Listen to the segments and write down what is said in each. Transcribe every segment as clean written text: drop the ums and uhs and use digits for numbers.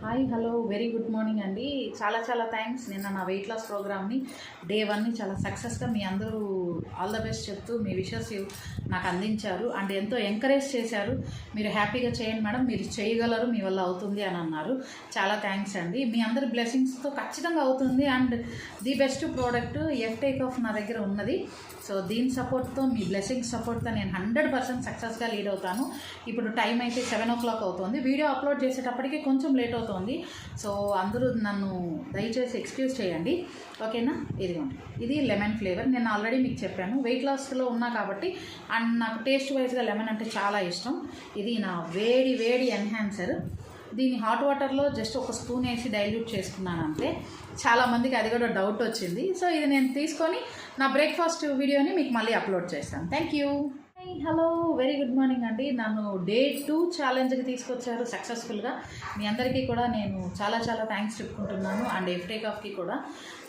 Hi hello very good morning అండి. చాలా చాలా థ్యాంక్స్. నిన్న నా వెయిట్ లాస్ ప్రోగ్రామ్ని డే 1ని చాలా సక్సెస్గా మీ అందరూ ఆల్ ద బెస్ట్ చెప్తూ మీ విషెస్ నాకు అందించారు అండ్ ఎంతో ఎంకరేజ్ చేశారు. మీరు హ్యాపీగా చేయండి మేడం, మీరు చేయగలరు, మీ వల్ల అవుతుంది అని అన్నారు. చాలా థ్యాంక్స్ అండి. మీ అందరి బ్లెస్సింగ్స్తో ఖచ్చితంగా అవుతుంది. అండ్ ది బెస్ట్ ప్రోడక్ట్ ఎఫ్టేక్ ఆఫ్ నా దగ్గర ఉన్నది. సో దీని సపోర్ట్తో, మీ బ్లెస్సింగ్స్ సపోర్ట్తో నేను 100% సక్సెస్గా లీడ్ అవుతాను. ఇప్పుడు టైం అయితే 7 o'clock అవుతుంది. వీడియో అప్లోడ్ చేసేటప్పటికి కొంచెం లేట్ అవుతుంది. సో అందరూ నన్ను దయచేసి ఎక్స్క్యూజ్ చేయండి, ఓకేనా. ఇదిగోండి, ఇది లెమన్ ఫ్లేవర్. నేను ఆల్రెడీ మీకు చెప్పాను వెయిట్ లాస్లో ఉన్నా కాబట్టి, అండ్ నాకు టేస్ట్ వైజ్గా లెమన్ అంటే చాలా ఇష్టం. ఇది నా వేడి ఎన్హాన్సర్. దీన్ని హాట్ వాటర్లో జస్ట్ ఒక స్పూన్ వేసి డైల్యూట్ చేసుకున్నాను అంతే. చాలామందికి అది కూడా డౌట్ వచ్చింది. సో ఇది నేను తీసుకొని నా బ్రేక్ఫాస్ట్ వీడియోని మీకు మళ్ళీ అప్లోడ్ చేస్తాను. Thank you. Hello very good morning అండి. నన్ను Day 2 ఛాలెంజ్కి తీసుకొచ్చారు సక్సెస్ఫుల్గా. మీ అందరికీ కూడా నేను చాలా చాలా థ్యాంక్స్ చెప్పుకుంటున్నాను. అండ్ ఎఫ్టేక్ ఆఫ్కి కూడా.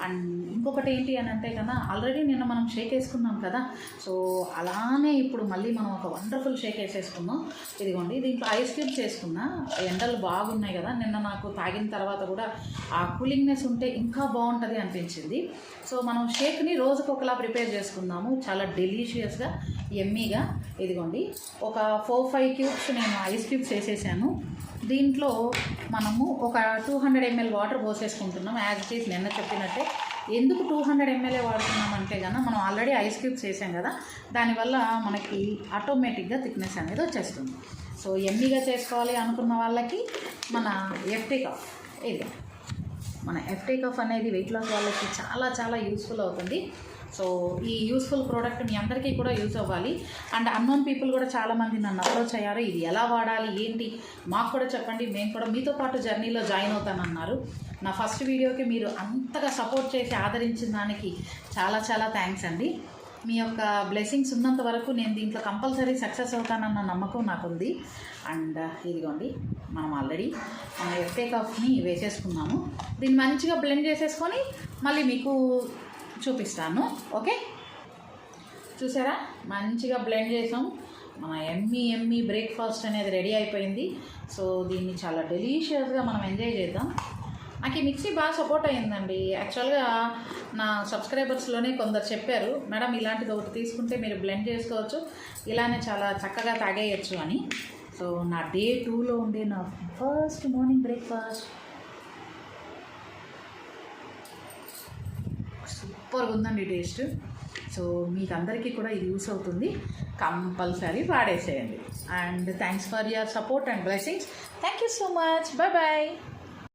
అండ్ ఇంకొకటి ఏంటి అని అంటే కదా, ఆల్రెడీ నిన్న మనం షేక్ వేసుకున్నాం కదా. సో అలానే ఇప్పుడు మళ్ళీ మనం ఒక వండర్ఫుల్ షేక్ వేసేసుకున్నాం. ఇదిగోండి, దీంట్లో ఐస్ క్యూబ్స్ వేసుకున్నా. ఎండలు బాగున్నాయి కదా, నిన్న నాకు తాగిన తర్వాత కూడా ఆ కూలింగ్నెస్ ఉంటే ఇంకా బాగుంటుంది అనిపించింది. సో మనం షేక్ని రోజుకు ఒకలా ప్రిపేర్ చేసుకుందాము, చాలా డెలీషియస్గా ఎమ్మీగా. ఇదిగోండి, ఒక 4-5 క్యూబ్స్ నేను ఐస్ క్యూబ్స్ వేసేసాను. దీంట్లో మనము ఒక 200 ml వాటర్ పోసేసుకుంటున్నాం. యాజ్ ఇట్ ఈజ్ నిన్న చెప్పినట్టే. ఎందుకు 200 ml వాడుతున్నామంటే కన్నా, మనం ఆల్రెడీ ఐస్ క్యూబ్స్ వేసాం కదా, దానివల్ల మనకి ఆటోమేటిక్గా థిక్నెస్ అనేది వచ్చేస్తుంది. సో ఎమ్మీగా చేసుకోవాలి అనుకున్న వాళ్ళకి మన ఎఫ్టేక్ ఆఫ్, ఇది మన ఎఫ్టేక్ ఆఫ్ అనేది వెయిట్ లాస్ వాళ్ళకి చాలా చాలా యూస్ఫుల్ అవుతుంది. సో ఈ యూస్ఫుల్ ప్రోడక్ట్ మీ అందరికీ కూడా యూజ్ అవ్వాలి. అండ్ అన్నోన్ పీపుల్ కూడా చాలామంది నన్ను అప్రోచ్ అయ్యారు, ఇది ఎలా వాడాలి ఏంటి మాకు కూడా చెప్పండి, మేము కూడా మీతో పాటు జర్నీలో జాయిన్ అవుతానన్నారు. నా ఫస్ట్ వీడియోకి మీరు అంతగా సపోర్ట్ చేసి ఆదరించిన దానికి చాలా చాలా థ్యాంక్స్ అండి. మీ యొక్క బ్లెస్సింగ్స్ ఉన్నంత వరకు నేను దీంట్లో కంపల్సరీ సక్సెస్ అవుతానన్న నమ్మకం నాకుంది. అండ్ ఇదిగోండి, మనం ఆల్రెడీ మన ఎఫ్టేక్ ఆఫ్ని వేసేసుకున్నాము. దీన్ని మంచిగా బ్లెండ్ చేసేసుకొని మళ్ళీ మీకు చూపిస్తాను, ఓకే. చూసారా, మంచిగా బ్లెండ్ చేసాం. మన ఎమ్మీ బ్రేక్ఫాస్ట్ అనేది రెడీ అయిపోయింది. సో దీన్ని చాలా డెలీషియస్గా మనం ఎంజాయ్ చేద్దాం. నాకు ఈ మిక్సీ బాగా సపోర్ట్ అయ్యిందండి. యాక్చువల్గా నా సబ్స్క్రైబర్స్లోనే కొందరు చెప్పారు, మేడం ఇలాంటిది ఒకటి తీసుకుంటే మీరు బ్లెండ్ చేసుకోవచ్చు, ఇలానే చాలా చక్కగా తాగేయచ్చు అని. సో నా Day 2లో ఉండే నా ఫస్ట్ మార్నింగ్ బ్రేక్ఫాస్ట్ సూపర్గా ఉందండి టేస్ట్. సో మీకు అందరికీ కూడా ఇది యూస్ అవుతుంది, కంపల్సరీ వాడేసేయండి. And thanks for your support and blessings. Thank you so much. Bye.